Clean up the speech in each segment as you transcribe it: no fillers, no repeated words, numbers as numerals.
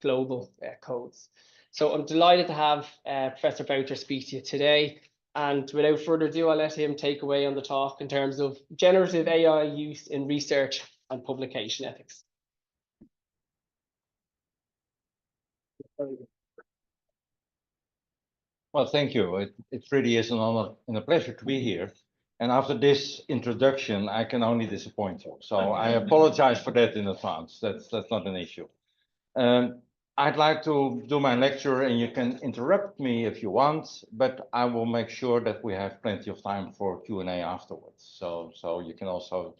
global codes. So I'm delighted to have Professor Bouter speak to you today. And without further ado, I'll let him take away on the talk in terms of generative AI use in research and publication ethics. Well, thank you. It really is an honor and a pleasure to be here. And after this introduction, I can only disappoint you. So I apologize for that in advance. That's not an issue. I'd like to do my lecture, and you can interrupt me if you want, but I will make sure that we have plenty of time for Q&A afterwards. So you can also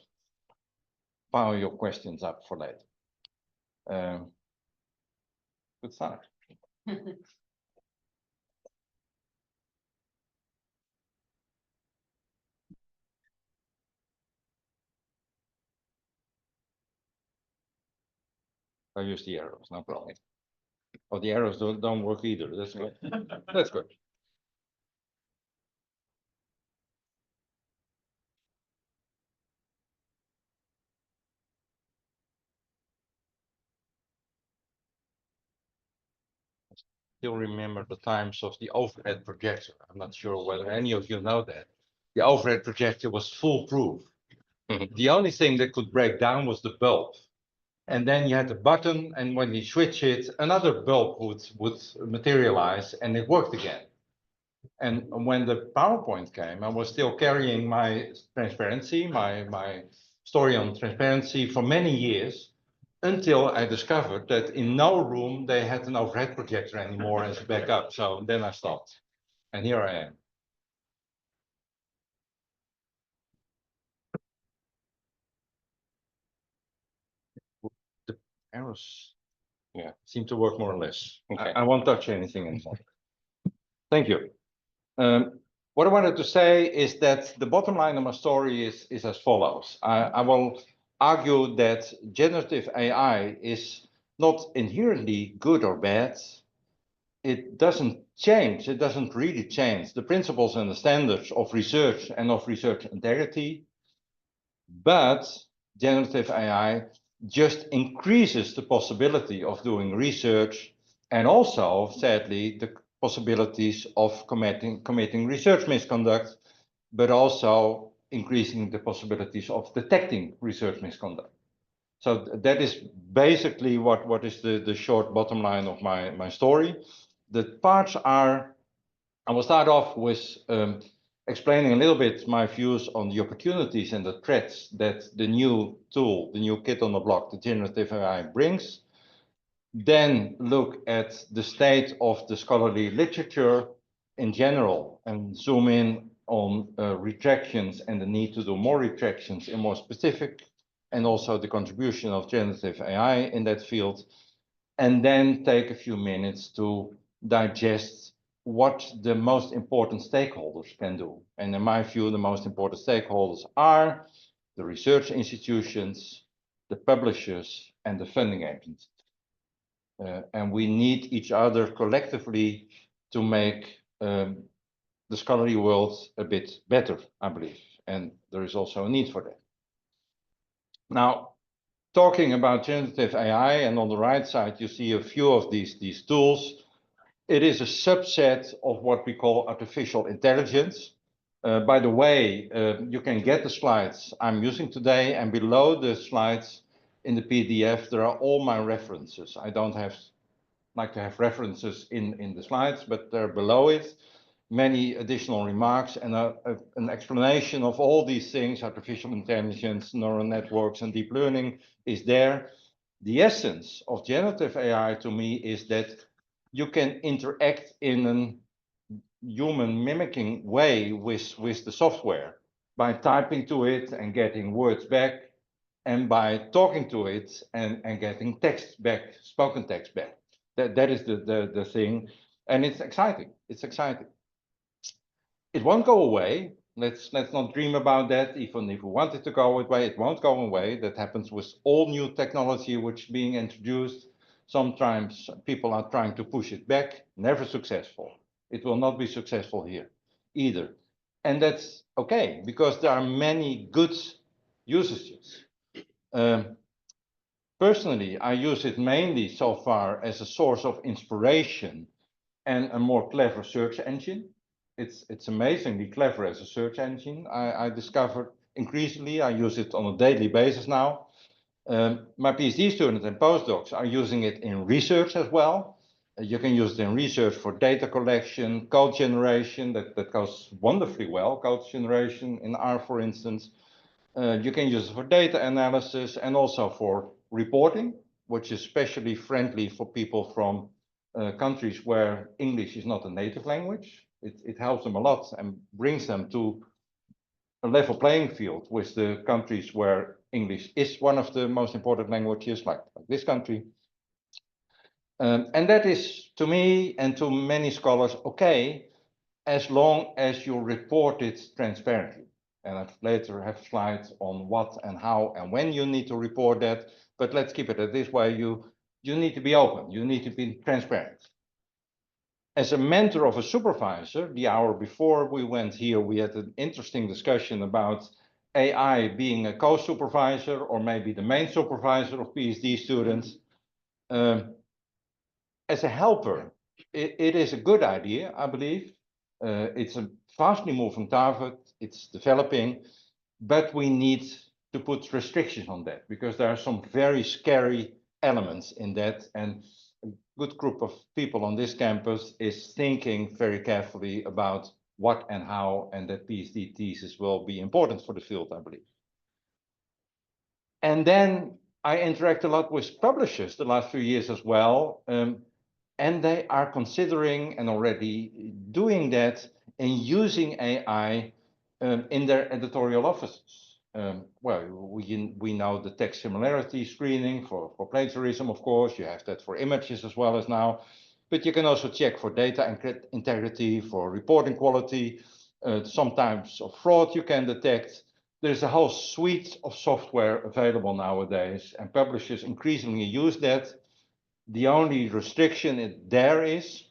pile your questions up for later. Good start. I use the arrows, no problem. Oh, the arrows don't work either. That's good. That's good. Still remember the times of the overhead projector. I'm not sure whether any of you know that. The overhead projector was foolproof. The only thing that could break down was the bulb. And then you had a button, and when you switch it, another bulb would materialize, and it worked again. And when the PowerPoint came, I was still carrying my transparency, my story on transparency for many years, until I discovered that in no room they had an overhead projector anymore as a backup. So then I stopped, and here I am. The arrows, yeah, seem to work more or less. Okay. I won't touch anything anymore. Thank you. What I wanted to say is that the bottom line of my story is as follows. I will argue that generative AI is not inherently good or bad. It doesn't change, it doesn't really change the principles and the standards of research and of research integrity, but generative AI just increases the possibility of doing research and also, sadly, the possibilities of committing research misconduct, but also increasing the possibilities of detecting research misconduct. So that is basically what is the short bottom line of my story. The parts are, I will start off with explaining a little bit my views on the opportunities and the threats that the new tool, the new kid on the block, the generative AI brings. Then look at the state of the scholarly literature in general and zoom in on retractions and the need to do more retractions in more specific, and also the contribution of generative AI in that field. And then take a few minutes to digest what the most important stakeholders can do. And in my view, the most important stakeholders are the research institutions, the publishers, and the funding agencies. And we need each other collectively to make the scholarly world a bit better, I believe. And there is also a need for that. Now, talking about generative AI, and on the right side, you see a few of these tools. It is a subset of what we call artificial intelligence. By the way, you can get the slides I'm using today, and below the slides in the PDF, there are all my references. I don't like to have references in the slides, but they're below it. Many additional remarks and an explanation of all these things, artificial intelligence, neural networks, and deep learning is there. The essence of generative AI to me is that you can interact in a human mimicking way with the software by typing to it and getting words back, and by talking to it and getting text back, spoken text back. That is the thing, and it's exciting. It's exciting. It won't go away. Let's not dream about that. Even if we want it to go away, it won't go away. That happens with all new technology which is being introduced. Sometimes people are trying to push it back, never successful. It will not be successful here either. And that's okay, because there are many good usages. Personally, I use it mainly so far as a source of inspiration and a more clever search engine. It's amazingly clever as a search engine. I discovered increasingly, I use it on a daily basis now. My PhD students and postdocs are using it in research as well. You can use it in research for data collection, code generation, that goes wonderfully well, code generation in R, for instance. You can use it for data analysis and also for reporting, which is especially friendly for people from countries where English is not a native language. It helps them a lot and brings them to a level playing field with the countries where English is one of the most important languages, like this country. And that is, to me and to many scholars, okay, as long as you report it transparently. And I later have slides on what and how and when you need to report that. But let's keep it this way. You need to be open. You need to be transparent. As a mentor of a supervisor, the hour before we went here, we had an interesting discussion about AI being a co-supervisor or maybe the main supervisor of PhD students. As a helper, it is a good idea, I believe. It's a fastly moving target, it's developing, but we need to put restrictions on that because there are some very scary elements in that. And a good group of people on this campus is thinking very carefully about what and how, and that PhD thesis will be important for the field, I believe. And then I interact a lot with publishers the last few years as well. And they are considering and already doing that and using AI in their editorial offices. Well, we know the text similarity screening for plagiarism, of course. You have that for images as well as now. But you can also check for data integrity, for reporting quality, sometimes of fraud you can detect. There's a whole suite of software available nowadays, and publishers increasingly use that. The only restriction there is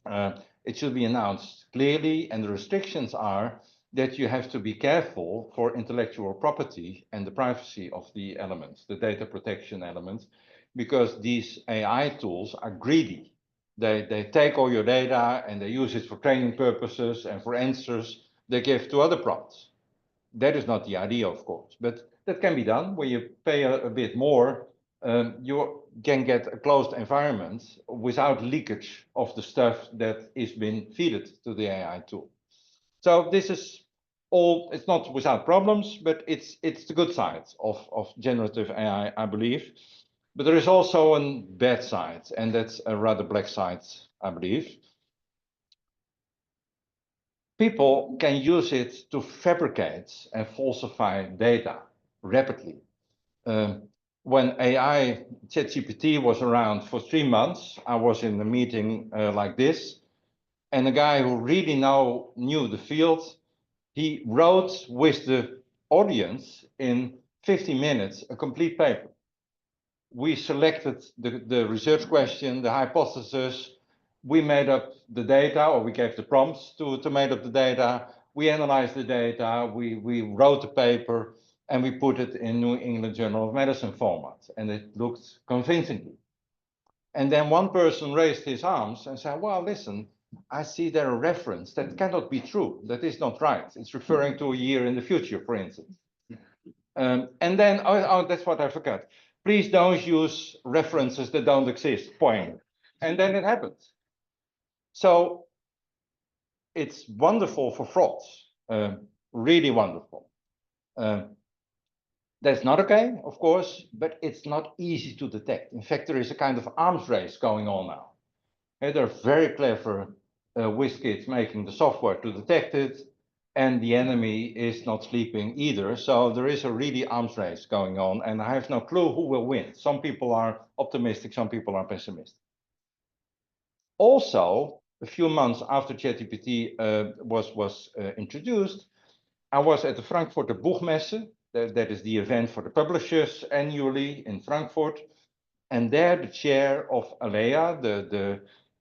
it should be announced clearly, and the restrictions are that you have to be careful for intellectual property and the privacy of the elements, the data protection elements, because these AI tools are greedy. They take all your data and they use it for training purposes and for answers they give to other prompts. That is not the idea, of course, but that can be done when you pay a bit more. You can get a closed environment without leakage of the stuff that is being fed to the AI tool. So this is all, it's not without problems, but it's the good side of generative AI, I believe. But there is also a bad side, and that's a rather black side, I believe. People can use it to fabricate and falsify data rapidly. When AI ChatGPT was around for 3 months, I was in a meeting like this, and a guy who really knew the field, he wrote with the audience in 50 minutes a complete paper. We selected the research question, the hypothesis, we made up the data, or we gave the prompts to make up the data, we analyzed the data, we wrote the paper, and we put it in New England Journal of Medicine format, and it looked convincingly. And then one person raised his arms and said, well, listen, I see there a reference that cannot be true, that is not right. It's referring to a year in the future, for instance. And then, oh, that's what I forgot. Please don't use references that don't exist, point. And then it happens. So it's wonderful for frauds, really wonderful. That's not okay, of course, but it's not easy to detect. In fact, there is a kind of arms race going on now. And there are very clever whiz kids making the software to detect it, and the enemy is not sleeping either. So there is a really arms race going on, and I have no clue who will win. Some people are optimistic, some people are pessimistic. Also, a few months after ChatGPT was introduced, I was at the Frankfurter Buchmesse. That is the event for the publishers annually in Frankfurt. And there, the chair of ALEA,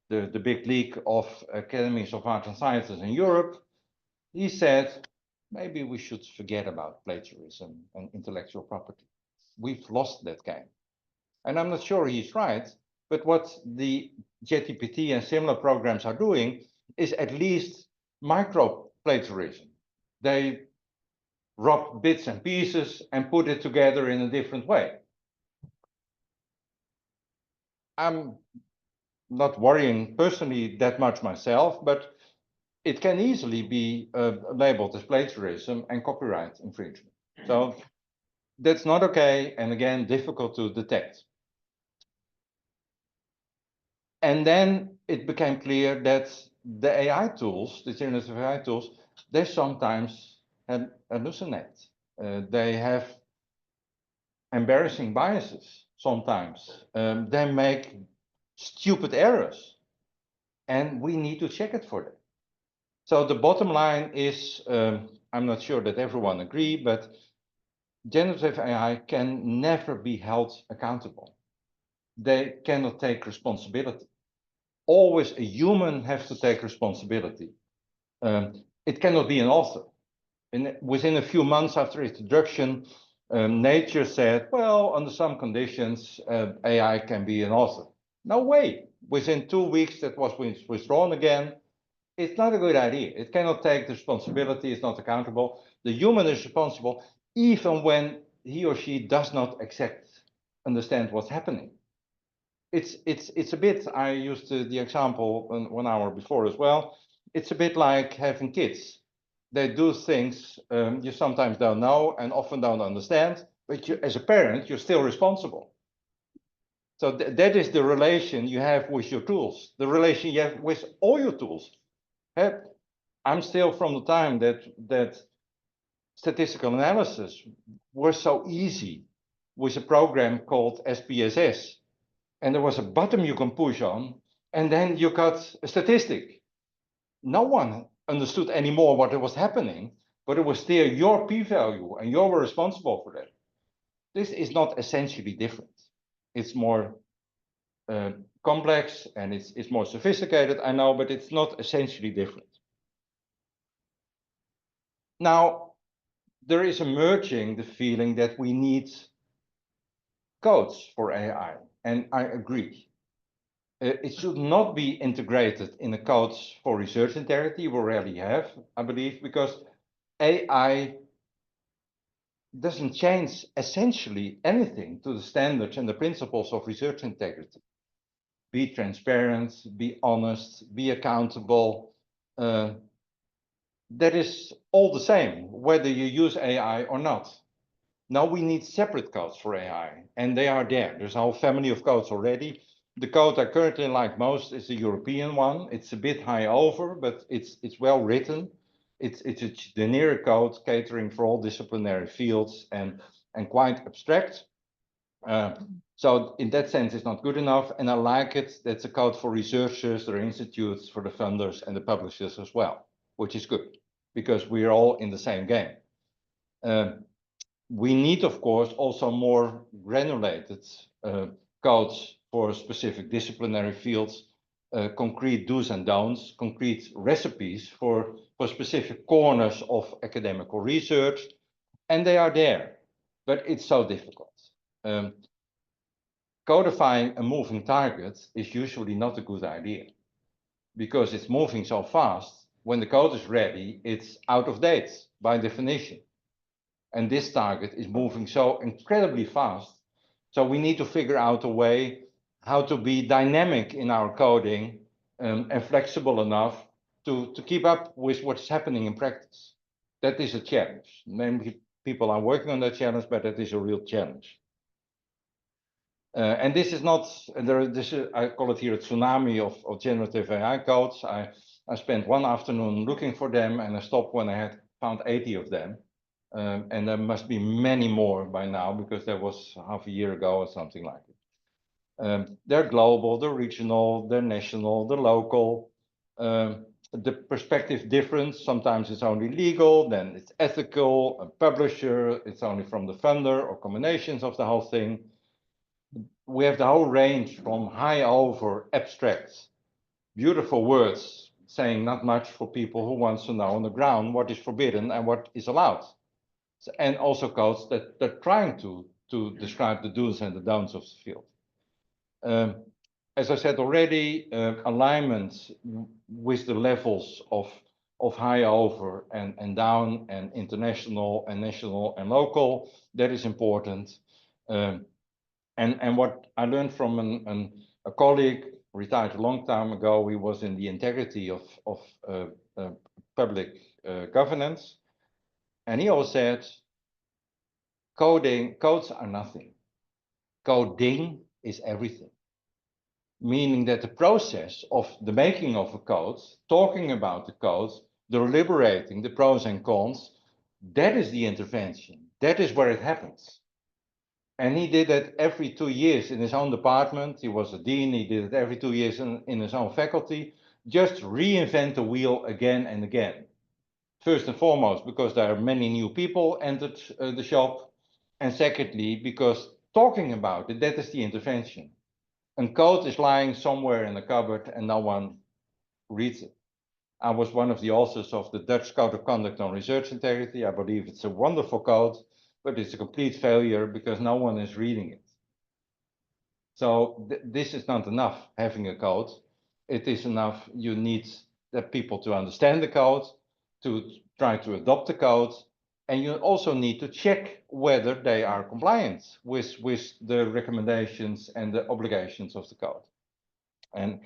the big league of academies of arts and sciences in Europe, he said, maybe we should forget about plagiarism and intellectual property. We've lost that game. And I'm not sure he's right, but what the JTPT and similar programs are doing is at least micro plagiarism. They rob bits and pieces and put it together in a different way. I'm not worrying personally that much myself, but it can easily be labeled as plagiarism and copyright infringement. So that's not okay, and again, difficult to detect. And then it became clear that the AI tools, the generative AI tools, they sometimes hallucinate. They have embarrassing biases sometimes. They make stupid errors, and we need to check it for that. So the bottom line is, I'm not sure that everyone agree, but generative AI can never be held accountable. They cannot take responsibility. Always a human has to take responsibility. It cannot be an author. Within a few months after its introduction, Nature said, well, under some conditions, AI can be an author. No way. Within 2 weeks, that was withdrawn again. It's not a good idea. It cannot take the responsibility. It's not accountable. The human is responsible, even when he or she does not understand what's happening. It's a bit, I used the example 1 hour before as well. It's a bit like having kids. They do things you sometimes don't know and often don't understand, but you, as a parent, you're still responsible. So that is the relation you have with your tools, the relation you have with all your tools. I'm still from the time that statistical analysis was so easy with a program called SPSS. And there was a button you can push on, and then you got a statistic. No one understood anymore what was happening, but it was still your p-value, and you were responsible for that. This is not essentially different. It's more complex and it's more sophisticated, I know, but it's not essentially different. Now, there is emerging the feeling that we need codes for AI, and I agree. It should not be integrated in the codes for research integrity. We already have, I believe, because AI doesn't change essentially anything to the standards and the principles of research integrity. Be transparent, be honest, be accountable. That is all the same, whether you use AI or not. Now we need separate codes for AI, and they are there. There's a whole family of codes already. The code I currently like most is the European one. It's a bit high over, but it's well written. It's a generic code catering for all disciplinary fields and quite abstract. So in that sense, it's not good enough. And I like it. That's a code for researchers, their institutes, for the funders and the publishers as well, which is good because we are all in the same game. We need, of course, also more granulated codes for specific disciplinary fields, concrete do's and don'ts, concrete recipes for specific corners of academical research, and they are there, but it's so difficult. Codifying a moving target is usually not a good idea because it's moving so fast. When the code is ready, it's out of date by definition. And this target is moving so incredibly fast. So we need to figure out a way how to be dynamic in our coding and flexible enough to keep up with what's happening in practice. That is a challenge. Maybe people are working on that challenge, but that is a real challenge. And this is not, I call it here a tsunami of generative AI codes. I spent one afternoon looking for them and I stopped when I had found 80 of them. And there must be many more by now because that was half a year ago or something like it. They're global, they're regional, they're national, they're local. The perspective difference, sometimes it's only legal, then it's ethical, a publisher, it's only from the funder or combinations of the whole thing. We have the whole range from high over abstract, beautiful words saying not much for people who wants to know on the ground what is forbidden and what is allowed. And also codes that they're trying to describe the do's and the don'ts of the field. As I said already, alignment with the levels of high over and down and international and national and local, that is important. And what I learned from a colleague retired a long time ago, he was in the integrity of public governance. And he always said, codes are nothing. Coding is everything. Meaning that the process of the making of a code, talking about the code, deliberating the pros and cons, that is the intervention. That is where it happens. And he did it every 2 years in his own department. He was a dean. He did it every 2 years in his own faculty. Just reinvent the wheel again and again. First and foremost, because there are many new people entered the shop. And secondly, because talking about it, that is the intervention. And code is lying somewhere in the cupboard and no one reads it. I was one of the authors of the Dutch Code of Conduct on Research Integrity. I believe it's a wonderful code, but it's a complete failure because no one is reading it. So this is not enough, having a code. It is enough, you need the people to understand the code, to try to adopt the code, and you also need to check whether they are compliant with the recommendations and the obligations of the code. And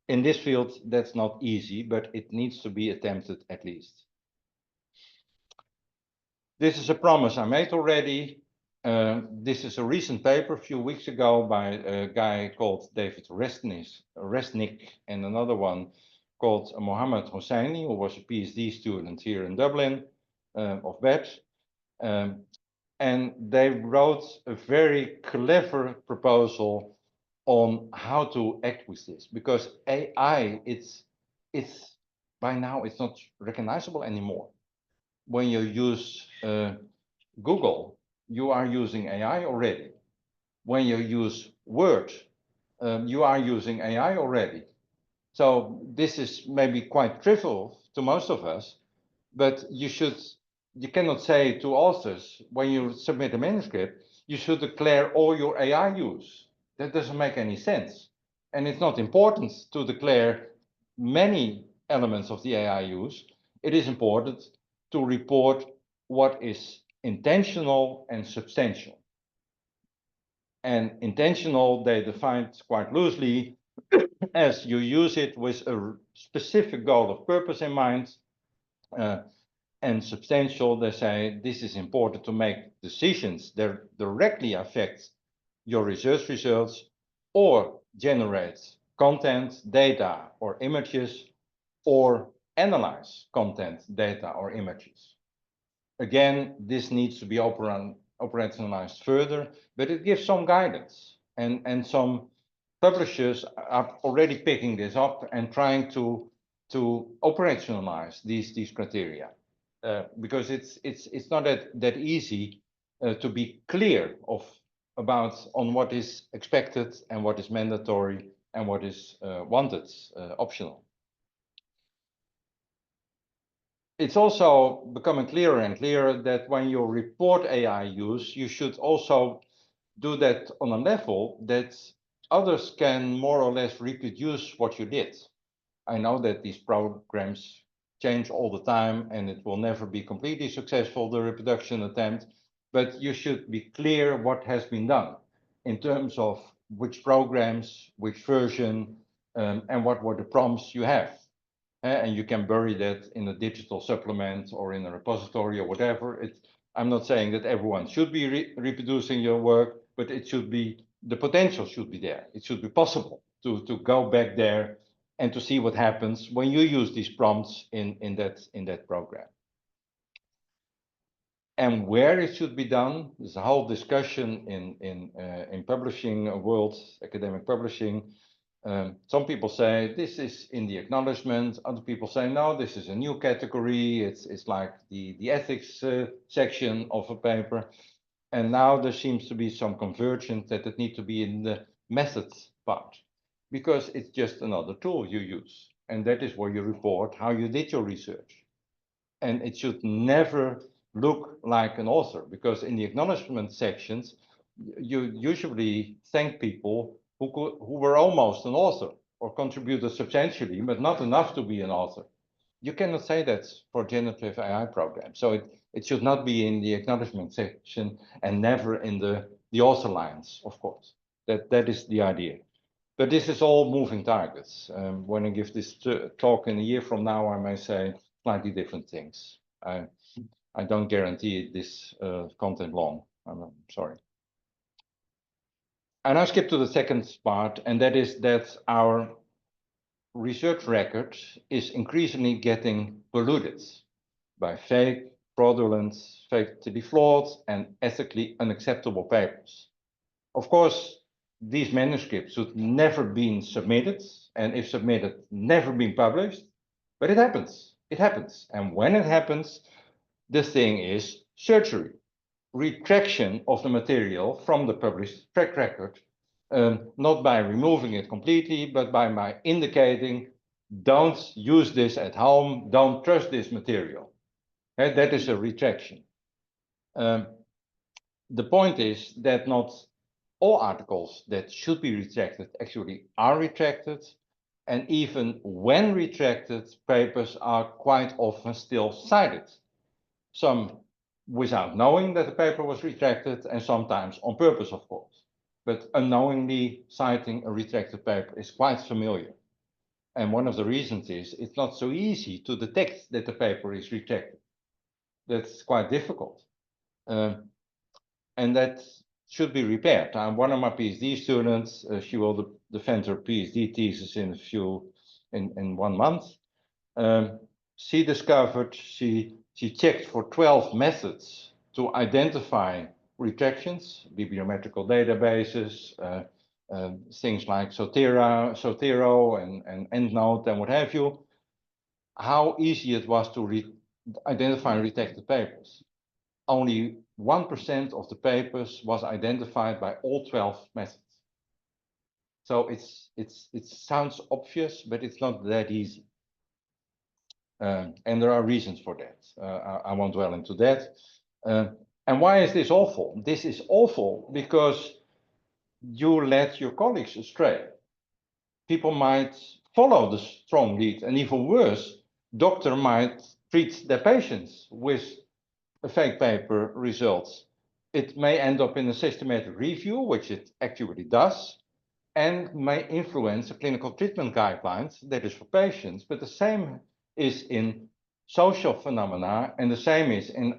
in this field, that's not easy, but it needs to be attempted at least. This is a promise I made already. This is a recent paper a few weeks ago by a guy called David Resnick and another one called Mohammed Hosseini, who was a PhD student here in Dublin of BET. And they wrote a very clever proposal on how to act with this, because AI, it's by now it's not recognizable anymore. When you use Google, you are using AI already. When you use Word, you are using AI already. So this is maybe quite trivial to most of us, but you cannot say to authors, when you submit a manuscript, you should declare all your AI use. That doesn't make any sense. And it's not important to declare many elements of the AI use. It is important to report what is intentional and substantial. And intentional, they defined quite loosely as you use it with a specific goal of purpose in mind. And substantial, they say this is important to make decisions that directly affect your research results or generate content, data, or images, or analyze content, data, or images. Again, this needs to be operationalized further, but it gives some guidance. And some publishers are already picking this up and trying to operationalize these criteria. Because it's not that easy to be clear about on what is expected and what is mandatory and what is wanted, optional. It's also becoming clearer and clearer that when you report AI use, you should also do that on a level that others can more or less reproduce what you did. I know that these programs change all the time and it will never be completely successful, the reproduction attempt, but you should be clear what has been done in terms of which programs, which version, and what were the prompts you have. And you can bury that in a digital supplement or in a repository or whatever. I'm not saying that everyone should be reproducing your work, but it should be, the potential should be there. It should be possible to go back there and to see what happens when you use these prompts in that program. And where it should be done, there's a whole discussion in publishing world, academic publishing. Some people say this is in the acknowledgement. Other people say no, this is a new category. It's like the ethics section of a paper. And now there seems to be some convergence that it needs to be in the methods part, because it's just another tool you use. And that is where you report how you did your research. And it should never look like an author, because in the acknowledgement sections, you usually thank people who were almost an author or contributed substantially, but not enough to be an author. You cannot say that for generative AI programs. So it should not be in the acknowledgement section and never in the author lines, of course. That is the idea. But this is all moving targets. When I give this talk in a year from now, I may say slightly different things. I don't guarantee this content long. I'm sorry. And I skip to the second part, and that is that our research record is increasingly getting polluted by fake, fraudulent, fatally flawed, and ethically unacceptable papers. Of course, these manuscripts should never been submitted, and if submitted, never been published, but it happens. It happens. And when it happens, the thing is surgery, retraction of the material from the published track record, not by removing it completely, but by indicating, don't use this at home, don't trust this material. And that is a retraction. The point is that not all articles that should be retracted actually are retracted. And even when retracted, papers are quite often still cited. Some without knowing that the paper was retracted, and sometimes on purpose, of course. But unknowingly citing a retracted paper is quite familiar. And one of the reasons is it's not so easy to detect that the paper is retracted. That's quite difficult. And that should be repaired. One of my PhD students, she will defend her PhD thesis in 1 month. She discovered, she checked for 12 methods to identify retractions, bibliometrical databases, things like Zotero and EndNote and what have you, how easy it was to identify retracted papers. Only 1% of the papers was identified by all 12 methods. So it sounds obvious, but it's not that easy. And there are reasons for that. I won't dwell into that. And why is this awful? This is awful because you let your colleagues astray. People might follow the strong lead, and even worse, doctor might treat their patients with a fake paper results. It may end up in a systematic review, which it actually does, and may influence the clinical treatment guidelines that is for patients, but the same is in social phenomena, and the same is in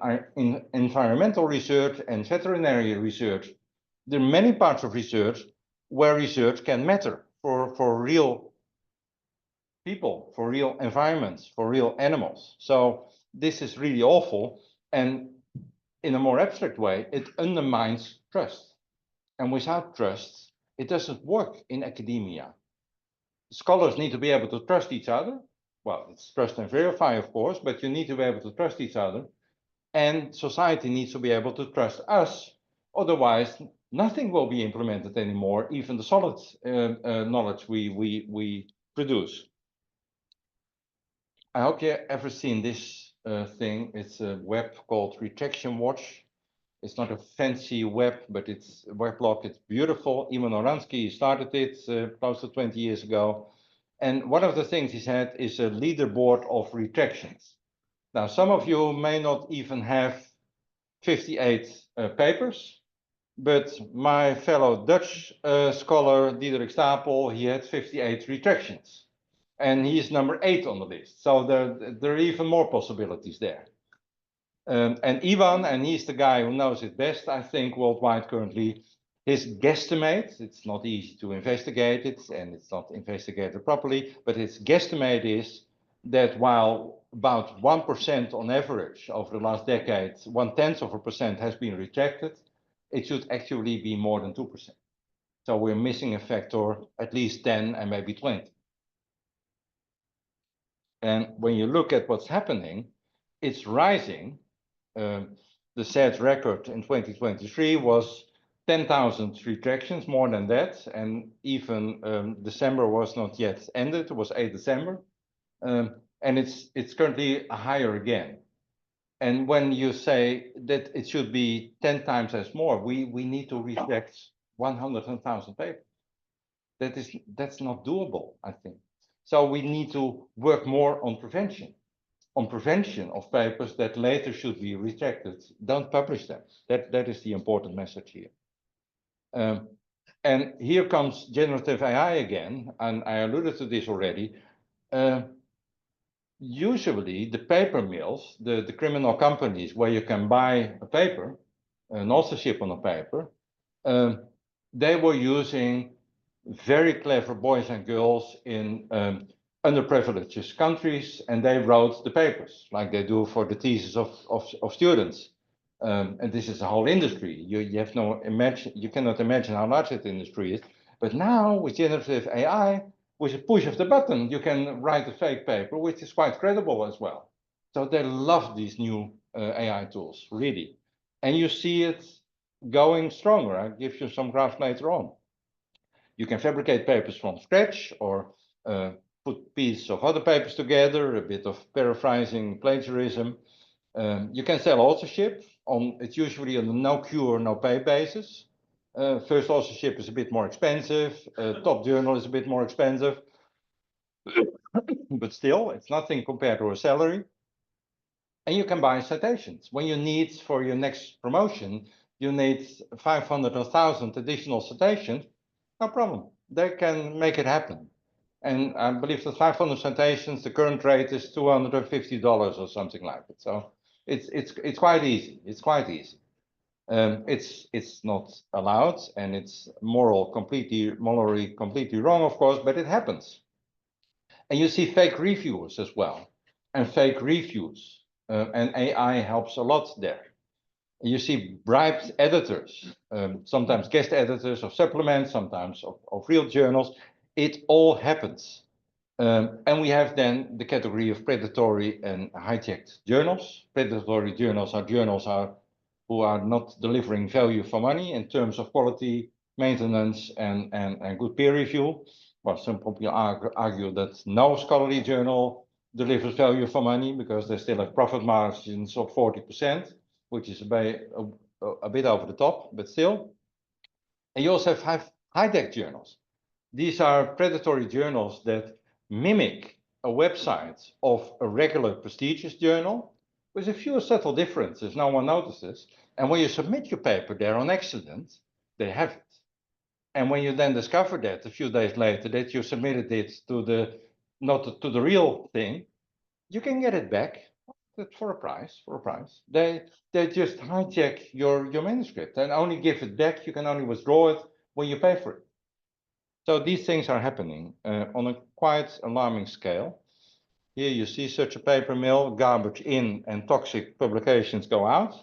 environmental research and veterinary research. There are many parts of research where research can matter for real people, for real environments, for real animals. So this is really awful, and in a more abstract way, it undermines trust. And without trust, it doesn't work in academia. Scholars need to be able to trust each other. Well, it's trust and verify, of course, but you need to be able to trust each other. And society needs to be able to trust us. Otherwise, nothing will be implemented anymore, even the solid knowledge we produce. I hope you ever seen this thing. It's a web called Retraction Watch. It's not a fancy web, but it's a weblog. It's beautiful. Ivan Oransky started it close to 20 years ago. And one of the things he had is a leaderboard of retractions. Now, some of you may not even have 58 papers, but my fellow Dutch scholar, Diederik Stapel, he had 58 retractions. And he is number 8 on the list. So there are even more possibilities there. And Ivan, and he's the guy who knows it best, I think, worldwide currently, his guesstimate, it's not easy to investigate it, and it's not investigated properly, but his guesstimate is that while about 1% on average over the last decade, 0.1% has been rejected, it should actually be more than 2%. So we're missing a factor at least 10 and maybe 20. And when you look at what's happening, it's rising. The SADS record in 2023 was 10,000 retractions, more than that. And even December was not yet ended, it was 8 December. And it's currently higher again. And when you say that it should be 10 times as more, we need to retract 100,000 papers. that's not doable, I think. So we need to work more on prevention of papers that later should be retracted. Don't publish them. That is the important message here. And here comes generative AI again, and I alluded to this already. Usually the paper mills, the criminal companies where you can buy a paper, an authorship on a paper, they were using very clever boys and girls in underprivileged countries, and they wrote the papers like they do for the thesis of students. And this is a whole industry. You have you cannot imagine how large that industry is. But now with generative AI, with a push of the button, you can write a fake paper, which is quite credible as well. So they love these new AI tools, really. And you see it going stronger. I'll give you some graphs later on. You can fabricate papers from scratch or put pieces of other papers together, a bit of paraphrasing, plagiarism. You can sell authorship it's usually on a no cure, no pay basis. First authorship is a bit more expensive. Top journal is a bit more expensive. But still, it's nothing compared to a salary. And you can buy citations. When you need for your next promotion, you need 500 or 1,000 additional citations, no problem. They can make it happen. And I believe that 500 citations, the current rate is $250 or something like it. So it's quite easy. It's quite easy. It's not allowed, and it's morally completely wrong, of course, but it happens. And you see fake reviews as well, and fake reviews, and AI helps a lot there. You see bribed editors, sometimes guest editors of supplements, sometimes of real journals. It all happens. And we have then the category of predatory and hijacked journals. Predatory journals are who are not delivering value for money in terms of quality, maintenance, and good peer review. Well, some people argue that no scholarly journal delivers value for money because they still have profit margins of 40%, which is a bit over the top, but still. And you also have high-tech journals. These are predatory journals that mimic a website of a regular prestigious journal with a few subtle differences no one notices. And when you submit your paper there on accident, they have it. And when you then discover that a few days later that you submitted it to not to the real thing, you can get it back for a price. They just hijack your manuscript and only give it back. You can only withdraw it when you pay for it. So these things are happening on a quite alarming scale. Here you see such a paper mill, garbage in and toxic publications go out.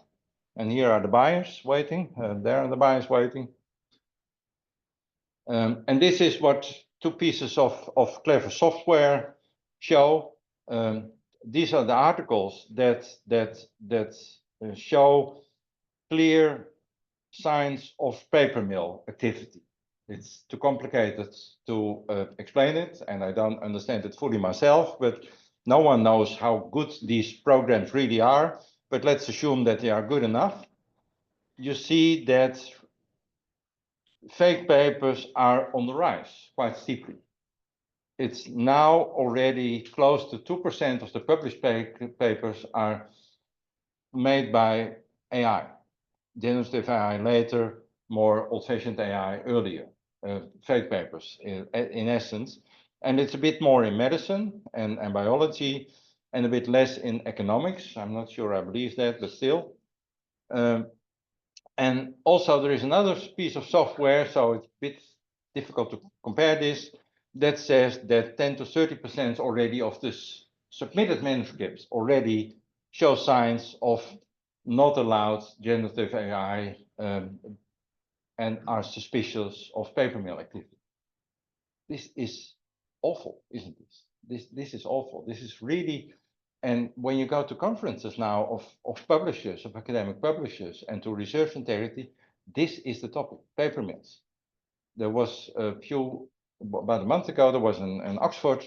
And here are the buyers waiting. There are the buyers waiting. And this is what two pieces of clever software show. These are the articles that show clear signs of paper mill activity. It's too complicated to explain it, and I don't understand it fully myself, but no one knows how good these programs really are, but let's assume that they are good enough. You see that fake papers are on the rise quite steeply. It's now already close to 2% of the published papers are made by AI. Generative AI later, more old-fashioned AI earlier. Fake papers in essence. And it's a bit more in medicine and biology and a bit less in economics. I'm not sure I believe that, but still. And also there is another piece of software, so it's a bit difficult to compare this, that says that 10 to 30% already of this submitted manuscripts already show signs of not allowed generative AI and are suspicious of paper mill activity. This is awful, isn't this? This is awful. This is really, and when you go to conferences now of publishers, of academic publishers, and to research integrity, this is the topic, paper mills. There was about a month ago, there was in Oxford,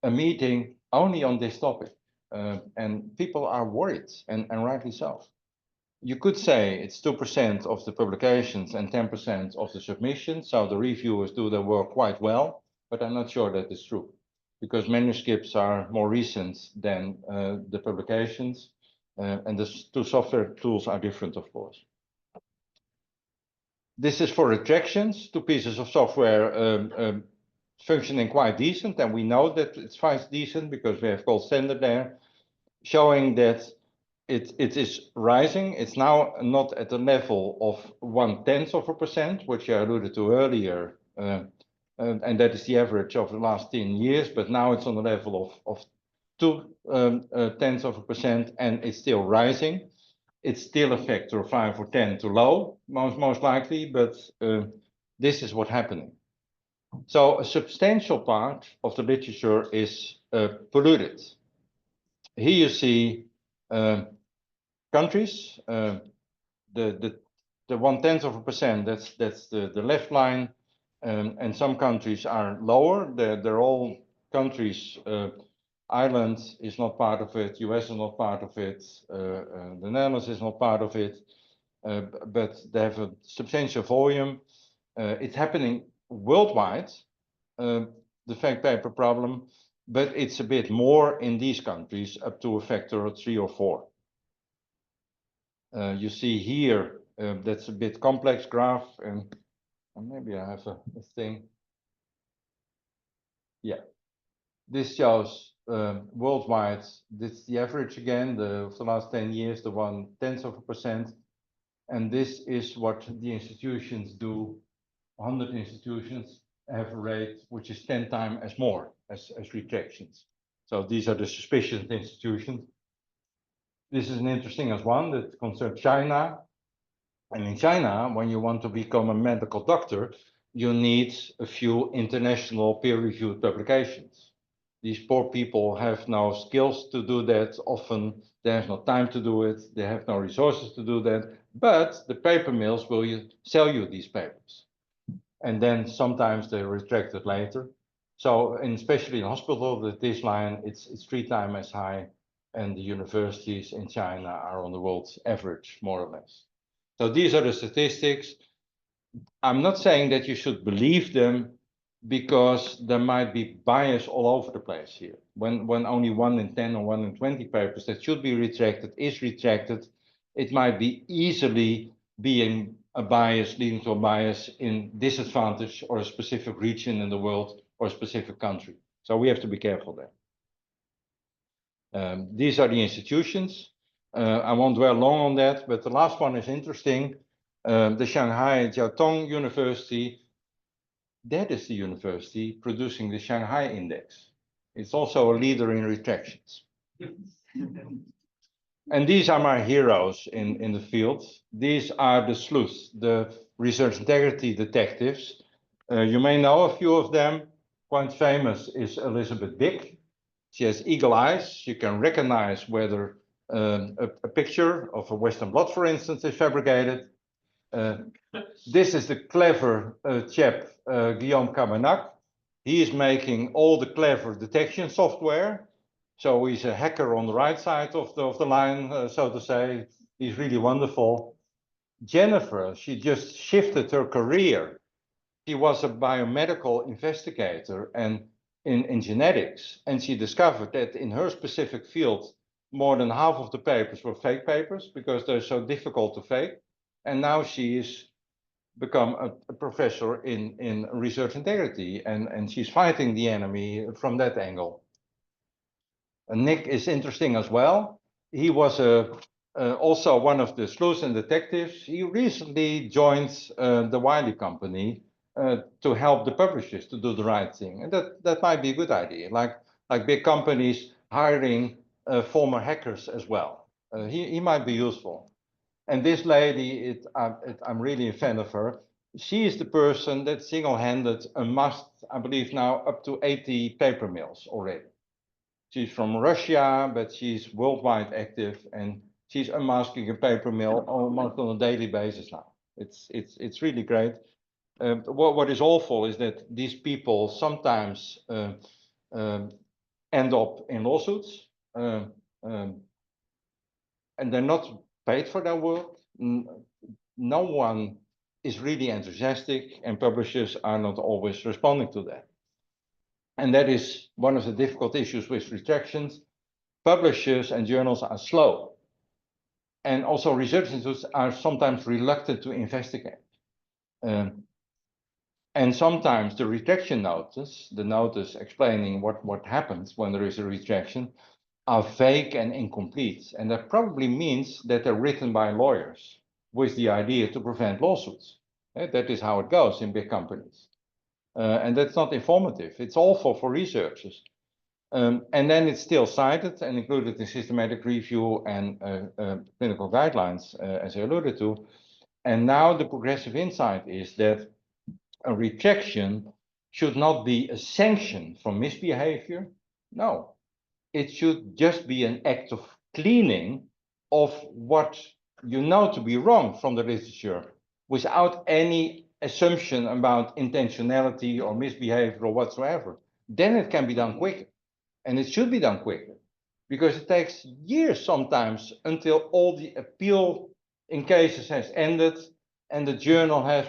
a meeting only on this topic. And people are worried, and rightly so. You could say it's 2% of the publications and 10% of the submissions. So the reviewers do their work quite well, but I'm not sure that is true because manuscripts are more recent than the publications. And the two software tools are different, of course. This is for retractions, two pieces of software functioning quite decent. And we know that it's quite decent because we have gold standard there, showing that it is rising. It's now not at the level of 1/10%, which I alluded to earlier, and that is the average of the last 10 years. But now it's on the level of 0.2%, and it's still rising. It's still a factor of 5 or 10 too low, most likely, but this is what's happening. So a substantial part of the literature is polluted. Here you see countries, the 0.1%, that's the left line, and some countries are lower. They're all countries. Ireland is not part of it. US is not part of it. The Netherlands is not part of it. But they have a substantial volume. It's happening worldwide. The fact paper problem, but it's a bit more in these countries, up to a factor of 3 or 4. You see here, that's a bit complex graph, and maybe I have a thing. Yeah, this shows worldwide. This is the average again, for the last 10 years, the 0.1%, and this is what the institutions do. 100 institutions have a rate which is 10 times as more as retractions. So these are the suspicious institutions. This is an interesting one that concerns China. And in China, when you want to become a medical doctor, you need a few international peer-reviewed publications. These poor people have no skills to do that. Often they have no time to do it. They have no resources to do that. But the paper mills will sell you these papers. And then sometimes they retract it later. So, and especially in hospital, this line, it's 3 times as high. And the universities in China are on the world's average, more or less. So these are the statistics. I'm not saying that you should believe them because there might be bias all over the place here. When only 1 in 10 or 1 in 20 papers that should be retracted is retracted, it might be easily being a bias, leading to a bias in disadvantage or a specific region in the world or a specific country. So we have to be careful there. These are the institutions. I won't dwell long on that, but the last one is interesting. The Shanghai Jiao Tong University, that is the university producing the Shanghai Index. It's also a leader in retractions. And these are my heroes in the field. These are the sleuths, the research integrity detectives. You may know a few of them. Quite famous is Elizabeth Dick. She has eagle eyes. She can recognize whether a picture of a Western blot, for instance, is fabricated. This is the clever chap, Guillaume Cabernac. He is making all the clever detection software. So he's a hacker on the right side of the line, so to say. He's really wonderful. Jennifer, she just shifted her career. She was a biomedical investigator and in genetics, and she discovered that in her specific field, more than half of the papers were fake papers because they're so difficult to fake. And now she is become a professor in research integrity, and she's fighting the enemy from that angle. And Nick is interesting as well. He was also one of the sleuths and detectives. He recently joined the Wiley company to help the publishers to do the right thing, and that might be a good idea. Like big companies hiring former hackers as well. He might be useful. And this lady, I'm really a fan of her. She is the person that single-handed amassed, I believe now, up to 80 paper mills already. She's from Russia, but she's worldwide active, and she's unmasking a paper mill almost on a daily basis now. It's really great. What is awful is that these people sometimes end up in lawsuits, and they're not paid for their work. No one is really enthusiastic, and publishers are not always responding to that. And that is one of the difficult issues with retractions. Publishers and journals are slow. And also research institutes are sometimes reluctant to investigate. And sometimes the retraction notice, the notice explaining what happens when there is a retraction, are vague and incomplete. And that probably means that they're written by lawyers with the idea to prevent lawsuits. That is how it goes in big companies. And that's not informative. It's awful for researchers. And then it's still cited and included in systematic review and clinical guidelines, as I alluded to. And now the progressive insight is that a retraction should not be a sanction for misbehavior. No, it should just be an act of cleaning of what you know to be wrong from the literature without any assumption about intentionality or misbehavior or whatsoever. Then it can be done quicker. And it should be done quicker because it takes years sometimes until all the appeal in cases has ended and the journal has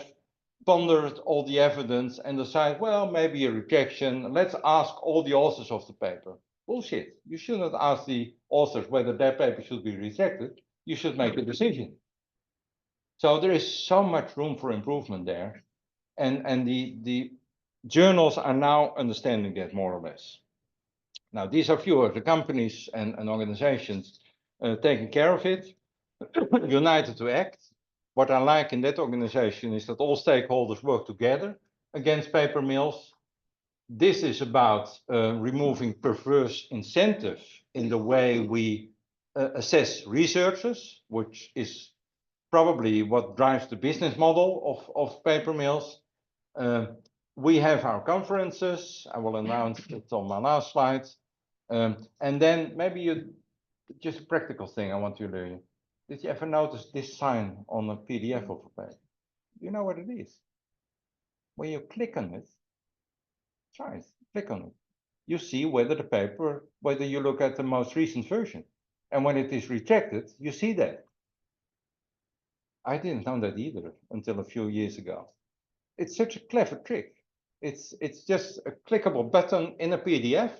pondered all the evidence and decide, well, maybe a rejection. Let's ask all the authors of the paper. Bullshit. You should not ask the authors whether their paper should be rejected. You should make a decision. So there is so much room for improvement there. And the journals are now understanding that more or less. Now, these are few of the companies and organizations taking care of it, united to act. What I like in that organization is that all stakeholders work together against paper mills. This is about removing perverse incentive in the way we assess researchers, which is probably what drives the business model of paper mills. We have our conferences. I will announce it on my last slide. And then maybe just a practical thing I want you to learn. Did you ever notice this sign on a PDF of a page? You know what it is? When you click on it, try it, click on it. You see whether the paper, whether you look at the most recent version. And when it is rejected, you see that. I didn't know that either until a few years ago. It's such a clever trick. It's just a clickable button in a PDF.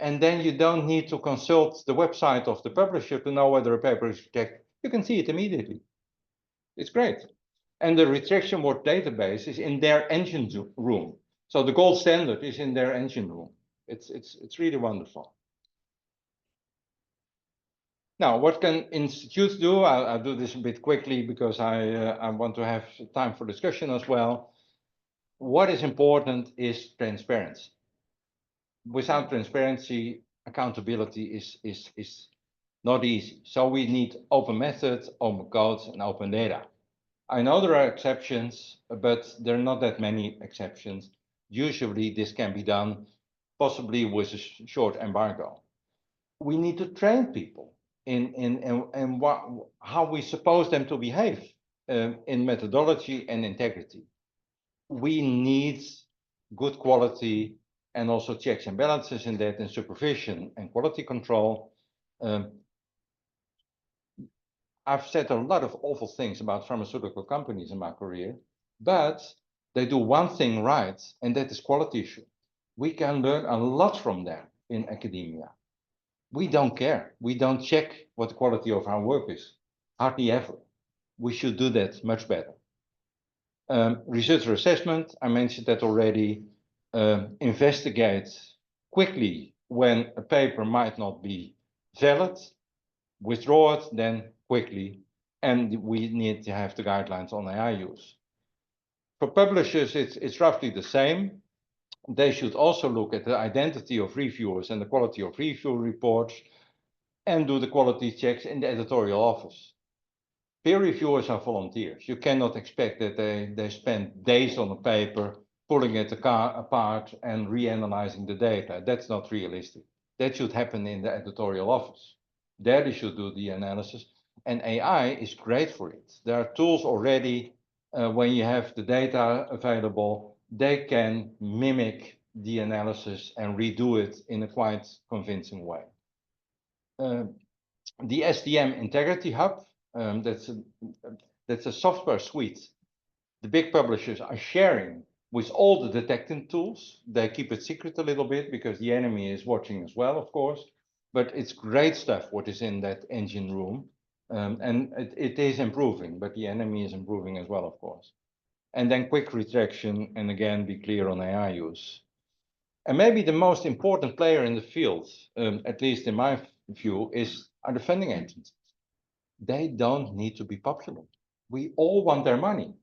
And then you don't need to consult the website of the publisher to know whether a paper is rejected. You can see it immediately. It's great. And the rejection word database is in their engine room. So the gold standard is in their engine room. It's really wonderful. Now, what can institutes do? I'll do this a bit quickly because I want to have time for discussion as well. What is important is transparency. Without transparency, accountability is not easy. So we need open methods, open codes, and open data. I know there are exceptions, but there are not that many exceptions. Usually this can be done possibly with a short embargo. We need to train people in how we suppose them to behave in methodology and integrity. We need good quality and also checks and balances in that, and supervision and quality control. I've said a lot of awful things about pharmaceutical companies in my career, but they do one thing right, and that is quality assurance. We can learn a lot from them in academia. We don't care. We don't check what the quality of our work is, hardly ever. We should do that much better. Researcher assessment, I mentioned that already. Investigate quickly when a paper might not be valid, withdraw it then quickly, and we need to have the guidelines on AI use. For publishers, it's roughly the same. They should also look at the identity of reviewers and the quality of review reports and do the quality checks in the editorial office. Peer reviewers are volunteers. You cannot expect that they spend days on a paper pulling it apart and reanalyzing the data. That's not realistic. That should happen in the editorial office. There they should do the analysis. And AI is great for it. There are tools already when you have the data available, they can mimic the analysis and redo it in a quite convincing way. The STM Integrity Hub That's a software suite the big publishers are sharing with all the detecting tools. They keep it secret a little bit because the enemy is watching as well, of course. But it's great stuff what is in that engine room. And it is improving, but the enemy is improving as well, of course. And then quick retraction, and again, be clear on AI use. And maybe the most important player in the field, at least in my view, are the funding agencies. They don't need to be popular. We all want their money.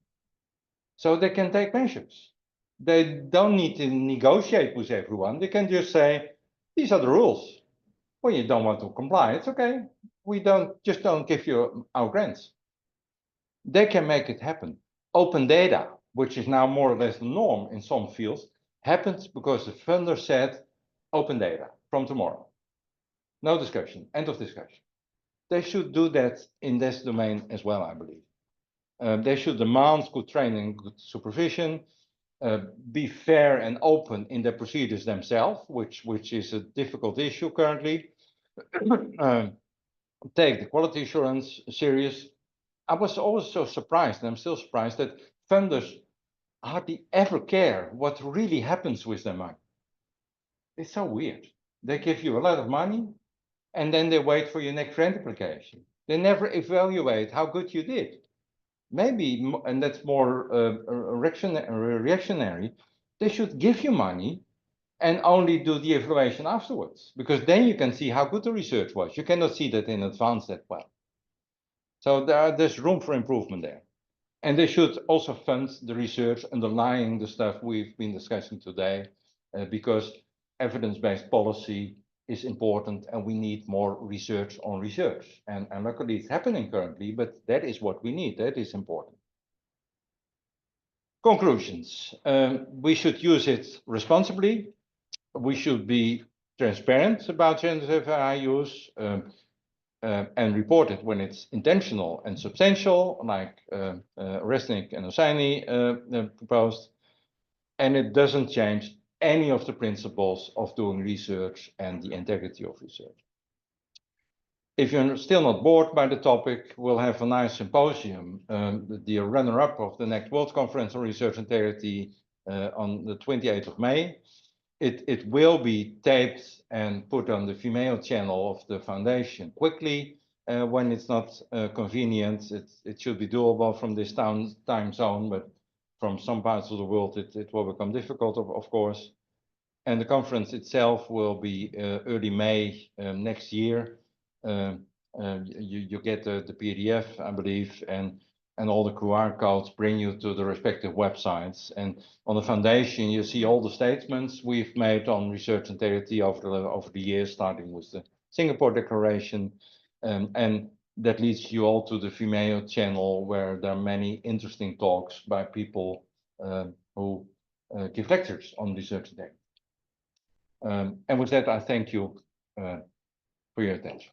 So they can take measures. They don't need to negotiate with everyone. They can just say, these are the rules. When you don't want to comply, it's okay. We don't give you our grants. They can make it happen. Open data, which is now more or less the norm in some fields, happens because the funder said, open data from tomorrow. No discussion, end of discussion. They should do that in this domain as well, I believe. They should demand good training, good supervision, be fair and open in the procedures themselves, which is a difficult issue currently. Take the quality assurance serious. I was always so surprised, and I'm still surprised, that funders hardly ever care what really happens with their money. It's so weird. They give you a lot of money, and then they wait for your next grant application. They never evaluate how good you did. Maybe, and that's more reactionary, they should give you money and only do the evaluation afterwards, because then you can see how good the research was. You cannot see that in advance that well. So there's room for improvement there. And they should also fund the research underlying the stuff we've been discussing today, because evidence-based policy is important and we need more research on research. And luckily it's happening currently, but that is what we need. That is important. Conclusions. We should use it responsibly. We should be transparent about generative AI use and report it when it's intentional and substantial, like Resnick and Hosseini proposed. And it doesn't change any of the principles of doing research and the integrity of research. If you're still not bored by the topic, we'll have a nice symposium, the runner-up of the next World Conference on Research Integrity on the 28th of May. It will be taped and put on the Vimeo channel of the foundation quickly when it's not convenient. It should be doable from this time zone, but from some parts of the world it will become difficult, of course. And the conference itself will be early May next year. You get the PDF, I believe, and all the QR codes bring you to the respective websites. And on the foundation, you see all the statements we've made on research integrity over the years, starting with the Singapore Declaration. And that leads you all to the Vimeo channel, where there are many interesting talks by people who give lectures on research integrity. And with that, I thank you for your attention.